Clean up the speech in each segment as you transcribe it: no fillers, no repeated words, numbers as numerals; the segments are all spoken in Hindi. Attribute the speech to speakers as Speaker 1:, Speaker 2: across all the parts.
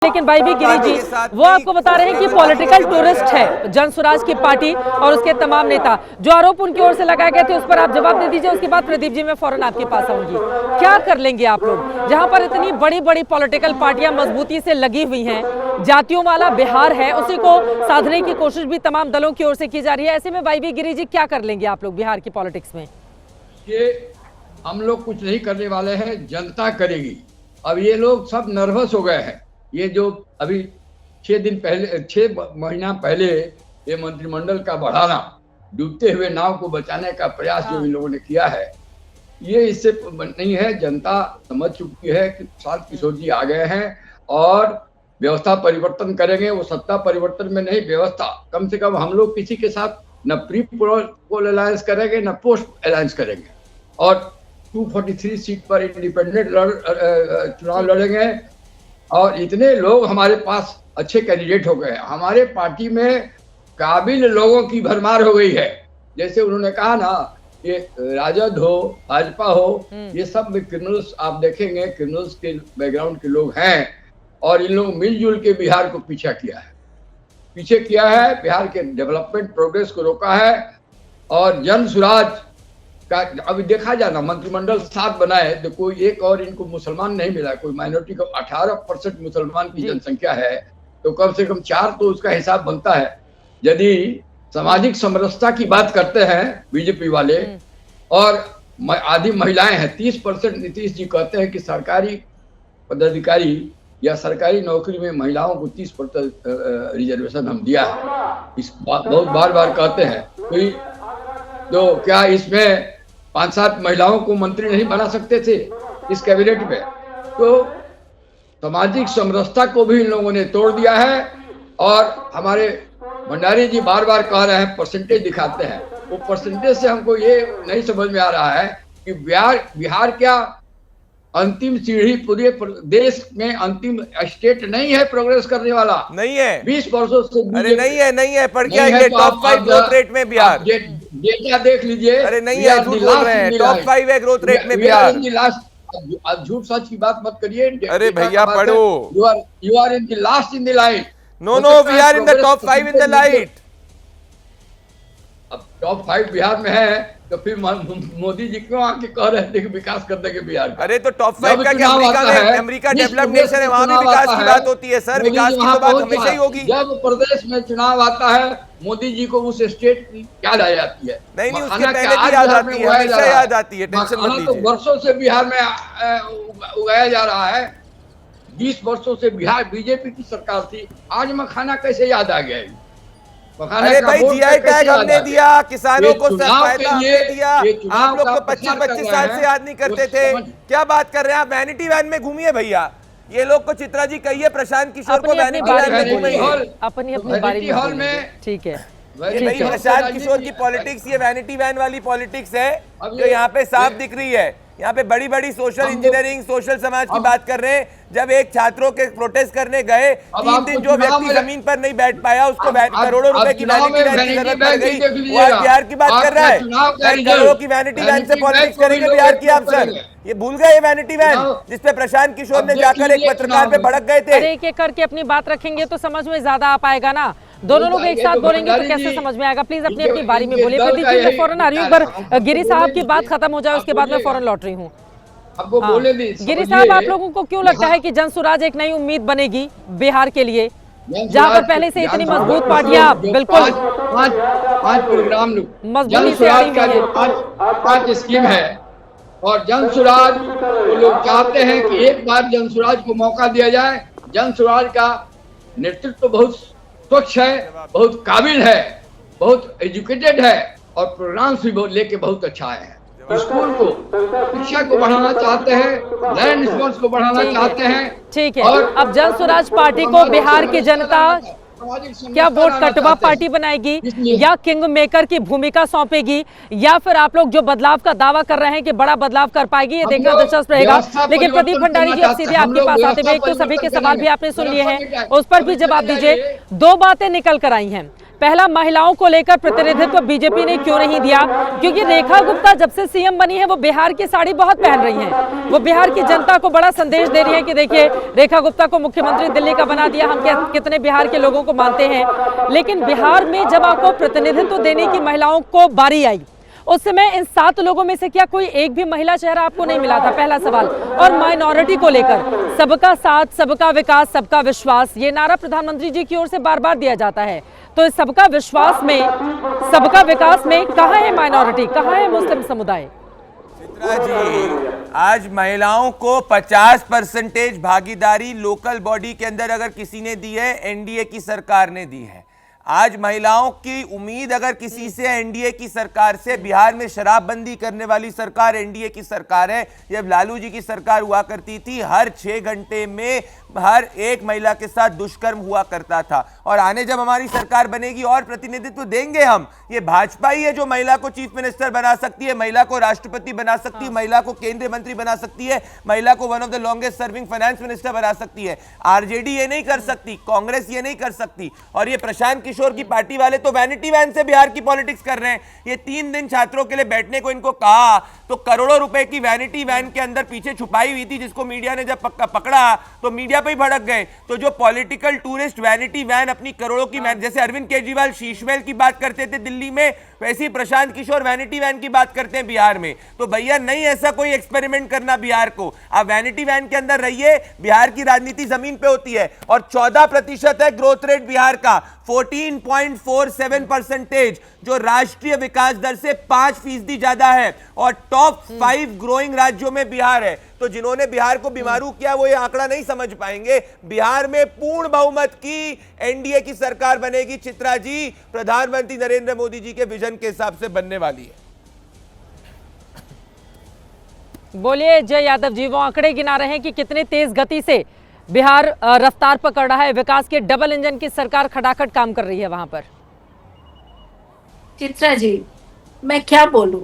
Speaker 1: लेकिन भाई भी गिरी जी वो आपको बता रहे हैं कि पॉलिटिकल टूरिस्ट है जन स्वराज की पार्टी और उसके तमाम नेता। जो आरोप उनकी ओर से लगाए गए थे उस पर आप जवाब दे दीजिए, उसके बाद प्रदीप जी मैं फौरन आपके पास आऊंगी। क्या कर लेंगे आप लोग जहां पर इतनी बड़ी बड़ी पॉलिटिकल पार्टियां मजबूती से लगी हुई हैं, जातियों वाला बिहार है, उसी को साधने की कोशिश भी तमाम दलों की ओर से की जा रही है। ऐसे में भाई भी गिरी जी क्या कर लेंगे आप लोग बिहार की पॉलिटिक्स में?
Speaker 2: ये हम लोग कुछ नहीं करने वाले हैं, जनता करेगी। अब ये लोग सब नर्वस हो गए हैं। ये जो अभी 6 महीना पहले ये मंत्रिमंडल का बढ़ाना, डूबते हुए नाव को बचाने का प्रयास जो इन लोगों ने किया है, ये इससे नहीं है। जनता समझ चुकी है कि प्रशांत किशोर जी आ गए हैं और व्यवस्था परिवर्तन करेंगे। वो सत्ता परिवर्तन में नहीं, व्यवस्था। कम से कम हम लोग किसी के साथ न प्री पोल अलायंस करेंगे न पोस्ट अलायंस करेंगे और 243 सीट पर इंडिपेंडेंट चुनाव लड़ेंगे। और इतने लोग हमारे पास अच्छे कैंडिडेट हो गए हैं। हमारे पार्टी में काबिल लोगों की भरमार हो गई है। जैसे उन्होंने कहा ना, ये राजद हो, भाजपा हो, ये सब में क्रिमिनल्स आप देखेंगे, क्रिमिनल्स के बैकग्राउंड के लोग हैं। और इन लोग मिलजुल के बिहार को पीछे किया है, बिहार के डेवलपमेंट प्रोग्रेस को रोका है। और जन स्वराज का अभी देखा जाना, मंत्रिमंडल 7 बनाए तो कोई एक और इनको मुसलमान नहीं मिला। कोई माइनॉरिटी को 18% मुसलमान की जनसंख्या है, तो कम से कम 4 तो उसका हिसाब बनता है। यदि सामाजिक समरसता की बात करते हैं बीजेपी वाले, और आधी महिलाएं हैं, 30% नीतीश जी कहते हैं कि सरकारी पदाधिकारी या सरकारी नौकरी में महिलाओं को 30% रिजर्वेशन हम दिया है। इस बात बहुत बार कहते हैं। तो क्या इसमें 5-7 महिलाओं को मंत्री नहीं बना सकते थे इस कैबिनेट में? तो सामाजिक समरसता को भी इन लोगों ने तोड़ दिया है। और हमारे भंडारी जी बार कह रहे हैं, परसेंटेज दिखाते हैं। वो परसेंटेज से हमको ये नहीं समझ में आ रहा है कि बिहार क्या अंतिम सीढ़ी, पूरे देश में अंतिम स्टेट नहीं है प्रोग्रेस करने वाला? नहीं है। 20 वर्षों से
Speaker 3: अरे नहीं है पढ़ के आइए। टॉप 5 ग्रोथ रेट में बिहार,
Speaker 2: डेटा देख लीजिए।
Speaker 3: अरे नहीं है, झूठ बोल रहे हैं। टॉप 5 है ग्रोथ रेट में बिहार।
Speaker 2: अब झूठ सच की बात मत करिए।
Speaker 3: अरे भैया पढ़ो।
Speaker 2: You are in the last in the line.
Speaker 3: No we are in the top 5 in the light.
Speaker 2: अब टॉप 5 बिहार में है तो फिर मोदी जी क्यों आके कह रहे थे कि विकास कर देंगे बिहार?
Speaker 3: अरे तो टॉप 5 का क्या? अमेरिका डेवलप्ड नेशन है, वहां भी विकास की बात होती है सर। विकास की तो बात हमेशा ही होगी।
Speaker 2: जब प्रदेश में चुनाव आता है, मोदी जी को उस स्टेट की याद आ जाती है।
Speaker 3: नहीं उसके पहले की याद आती है, हमेशा याद आती है। टेंशन मत लीजिए।
Speaker 2: तो वर्षों से बिहार में उगाया जा रहा है। 20 वर्षों से बिहार बीजेपी की सरकार थी, आज मखाना कैसे याद आ गया?
Speaker 3: अरे भाई जीआई टैग हमने दिया, किसानों को फायदा हमने दिया। आप लोग तो 25-25 साल से याद नहीं करते थे। क्या बात कर रहे हैं आप? वैनिटी वैन में घूमिए भैया। ये लोग को चित्रा जी कहिए प्रशांत किशोर को वैनिटी वैन में घूमिए।
Speaker 1: अपनी हॉल में। ठीक है
Speaker 3: भाई, प्रशांत किशोर की पॉलिटिक्स ये वैनिटी वैन वाली पॉलिटिक्स है जो यहाँ पे साफ दिख रही है। यहाँ पे बड़ी सोशल इंजीनियरिंग, सोशल समाज की बात कर रहे हैं। जब एक छात्रों के प्रोटेस्ट करने गए, 3 दिन जो व्यक्ति जमीन पर नहीं बैठ पाया उसको करोड़ों रुपए की वैनिटी वैन की जरूरत पड़ गई। वो आज बिहार की बात कर रहा है। करोड़ों की वैनिटी वैन से पॉलिटिक्स करेंगे बिहार की आप सर? ये भूल गए ये वैनिटी वैन जिसपे प्रशांत किशोर ने जाकर एक पत्रकार पे भड़क गए थे?
Speaker 1: एक एक करके अपनी बात रखेंगे तो समझ में ज्यादा आ पाएगा ना। दोनों लोग एक साथ बोलेंगे तो कैसे समझ में आएगा? प्लीज अपनी बारी में बोलिए। प्रदीप जी मैं फौरन आ रही हूँ, एक बार गिरी साहब की बात खत्म हो जाए उसके बाद मैं फौरन लौट रही हूँ। गिरी साहब, आप लोगों को क्यों लगता है कि जन स्वराज एक नई उम्मीद बनेगी बिहार के लिए, जहाँ पर पहले से इतनी मजबूत पार्टियां बिल्कुल
Speaker 2: 5 प्रोग्राम
Speaker 1: मजबूती से आ रही है,
Speaker 2: 5 स्कीम है। और जन स्वराज को लोग चाहते हैं कि एक बार जन स्वराज को मौका दिया जाए। जन स्वराज का नेतृत्व बहुत स्वच्छ है, बहुत काबिल है, बहुत एजुकेटेड है और प्रोग्राम्स भी लेके बहुत अच्छा आए हैं। स्कूल को, शिक्षा को बढ़ाना चाहते हैं, लैंड रिसोर्स को बढ़ाना चाहते हैं।
Speaker 1: ठीक है। और अब जन स्वराज पार्टी को बिहार की जनता क्या वोट कटवा पार्टी बनाएगी या किंग मेकर की भूमिका सौंपेगी, या फिर आप लोग जो बदलाव का दावा कर रहे हैं कि बड़ा बदलाव कर पाएगी, ये देखना दिलचस्प रहेगा। लेकिन प्रदीप भंडारी जी अब सीधे आपके पास आते हुए, तो सभी के सवाल भी आपने सुन लिए हैं, उस पर भी जवाब दीजिए। 2 बातें निकल कर आई हैं। पहला महिलाओं को लेकर प्रतिनिधित्व बीजेपी ने क्यों नहीं दिया? क्योंकि रेखा गुप्ता जब से सीएम बनी है वो बिहार की साड़ी बहुत पहन रही हैं। वो बिहार की जनता को बड़ा संदेश दे रही है कि देखिए रेखा गुप्ता को मुख्यमंत्री दिल्ली का बना दिया, हम कितने बिहार के लोगों को मानते हैं। लेकिन बिहार में जब आपको प्रतिनिधित्व देने की महिलाओं को बारी आई, उस समय इन 7 लोगों में से क्या कोई एक भी महिला चेहरा आपको नहीं मिला था? पहला सवाल। और माइनॉरिटी को लेकर सबका साथ, सबका विकास, सबका विश्वास, ये नारा प्रधानमंत्री जी की ओर से बार बार दिया जाता है। तो इस सबका विश्वास में, सबका विकास में कहाँ है माइनॉरिटी, कहाँ है मुस्लिम समुदाय?
Speaker 3: चित्रा जी, आज महिलाओं को 50% भागीदारी लोकल बॉडी के अंदर अगर किसी ने दी है, एनडीए की सरकार ने दी है। आज महिलाओं की उम्मीद अगर किसी से एनडीए की सरकार से, बिहार में शराबबंदी करने वाली सरकार एनडीए की सरकार है। जब लालू जी की सरकार हुआ करती थी, हर 6 घंटे में हर एक महिला के साथ दुष्कर्म हुआ करता था। और आने जब हमारी सरकार बनेगी और प्रतिनिधित्व देंगे हम, ये भाजपा ही है जो महिला को चीफ मिनिस्टर बना सकती है, महिला को राष्ट्रपति बना सकती है, महिला को केंद्रीय मंत्री बना सकती है, महिला को one of the longest serving finance minister बना सकती है। आरजेडी ये नहीं कर सकती, कांग्रेस ये नहीं कर सकती। और ये प्रशांत किशोर की पार्टी वाले तो वैनिटी वैन से बिहार की पॉलिटिक्स कर रहे हैं। ये 3 दिन छात्रों के लिए बैठने को इनको कहा तो करोड़ों रुपए की वैनिटी वैन के अंदर पीछे छुपाई हुई थी, जिसको मीडिया ने जब पकड़ा तो मीडिया पे ही भड़क गए। तो जो पॉलिटिकल टूरिस्ट वैनिटी वैन अपनी करोड़ों की वैन, जैसे अरविंद केजरीवाल शीशमहल की बात करते थे दिल्ली में, वैसे ही प्रशांत किशोर वैनिटी वैन की बात करते हैं बिहार में। तो भैया नहीं ऐसा कोई एक्सपेरिमेंट करना बिहार को। आप वैनिटी वैन के अंदर रहिए, बिहार की राजनीति जमीन पे होती है। और 14% है ग्रोथ रेट बिहार का, 14.47%, जो राष्ट्रीय विकास दर से 5% ज्यादा है। और टॉप 5 ग्रोइंग राज्यों में बिहार है। तो जिन्होंने बिहार को बीमारू किया वो ये आंकड़ा नहीं समझ पाएंगे। बिहार में पूर्ण बहुमत की एनडीए की सरकार बनेगी चित्रा जी, प्रधानमंत्री नरेंद्र मोदी जी के विजन के हिसाब से बनने वाली है।
Speaker 1: बोलिए जय यादव जी, वो आंकड़े गिना रहे हैं कि कितने तेज गति से बिहार रफ्तार पकड़ रहा है, विकास के डबल इंजन की सरकार खटाखट काम कर रही है वहां पर।
Speaker 4: चित्रा जी, मैं क्या बोलूं,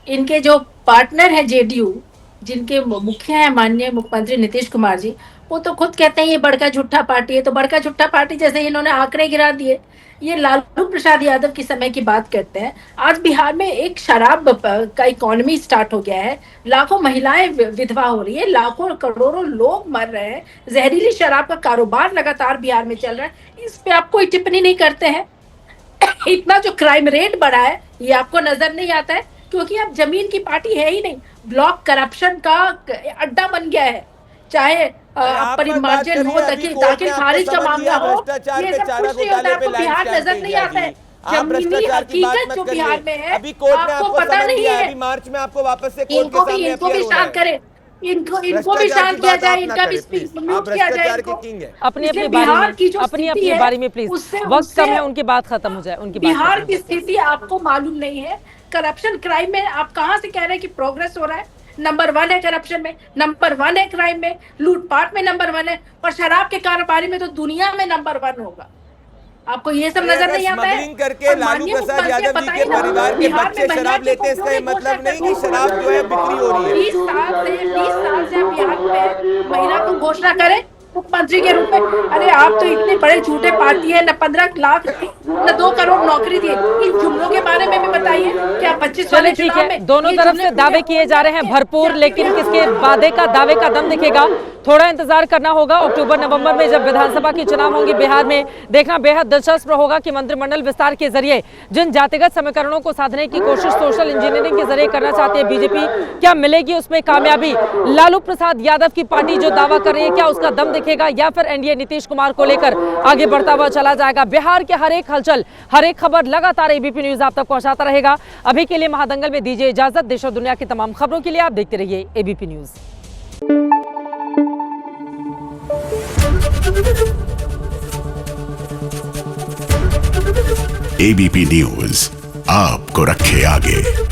Speaker 4: इनके जो पार्टनर है जेडीयू, जिनके मुखिया है माननीय मुख्यमंत्री नीतीश कुमार जी, वो तो खुद कहते हैं ये बड़का झूठा पार्टी है। तो बड़का झूठा पार्टी जैसे इन्होंने आंकड़े गिरा दिए। ये लालू प्रसाद यादव की समय की बात करते हैं। आज बिहार में एक शराब का इकोनॉमी स्टार्ट हो गया है, लाखों महिलाएं विधवा हो रही है, लाखों करोड़ों लोग मर रहे हैं, जहरीली शराब का कारोबार लगातार बिहार में चल रहा है। इस पे आप कोई टिप्पणी नहीं करते हैं। इतना जो क्राइम रेट बढ़ा है ये आपको नजर नहीं आता है, क्योंकि अब जमीन की पार्टी है ही नहीं। ब्लॉक करप्शन का अड्डा बन गया है, चाहे परिमार्जन हो, दाखिल खारिज का मामला हो, ये सब कुछ नहीं होता। आपको बिहार नजर नहीं आता है। जमीनी हकीकत जो बिहार में है आपको पता नहीं है।
Speaker 3: अभी मार्च में आपको वापस से
Speaker 4: इनको भी शांत करें, इनको भी शांत किया जाए, इनका भी म्यूट किया जाए।
Speaker 1: अपनी अपनी बारी में प्लीज, वक्त कम है, उनकी बात खत्म हो जाए। उनकी
Speaker 4: बिहार की स्थिति आपको मालूम नहीं है। करप्शन क्राइम में आप कहां से कह रहे हैं कि प्रोग्रेस हो रहा है? नंबर 1 है करप्शन में, नंबर 1 है क्राइम में, लूटपाट में नंबर 1 है, और शराब के कारोबारी में तो दुनिया में नंबर 1 होगा। आपको ये सब नजर नहीं आता है?
Speaker 3: करके लालू प्रसाद यादव जी के परिवार के बच्चे शराब लेते हैं, इसका ये मतलब नहीं कि शराब जो है बिक्री हो रही है।
Speaker 4: 20 साल से बिहार में महिला को घोषणा करें मुख्यमंत्री के रूप में। अरे आप तो इतने बड़े झूठे पार्टी है, न 15 लाख न 2 करोड़ नौकरी दी। इन जुमलों के बारे में भी बताइए। क्या 25 वाले चुनाव में
Speaker 1: दोनों तरफ से दावे किए जा रहे हैं भरपूर, लेकिन किसके वादे का दावे का दम दिखेगा, थोड़ा इंतजार करना होगा। अक्टूबर नवंबर में जब विधानसभा के चुनाव होंगे बिहार में, देखना बेहद दिलचस्प होगा कि मंत्रिमंडल विस्तार के जरिए जिन जातिगत समीकरणों को साधने की कोशिश सोशल इंजीनियरिंग के जरिए करना चाहती है बीजेपी, क्या मिलेगी उसमें कामयाबी? लालू प्रसाद यादव की पार्टी जो दावा कर रही है, क्या उसका दम दिखेगा, या फिर एनडीए नीतीश कुमार को लेकर आगे बढ़ता हुआ चला जाएगा? बिहार के हर एक हलचल, हर एक खबर लगातार एबीपी न्यूज आप तक पहुंचाता रहेगा। अभी के लिए महादंगल में दीजिए इजाजत। देश और दुनिया की तमाम खबरों के लिए आप देखते रहिए एबीपी न्यूज।
Speaker 5: एबीपी न्यूज आपको रखे आगे।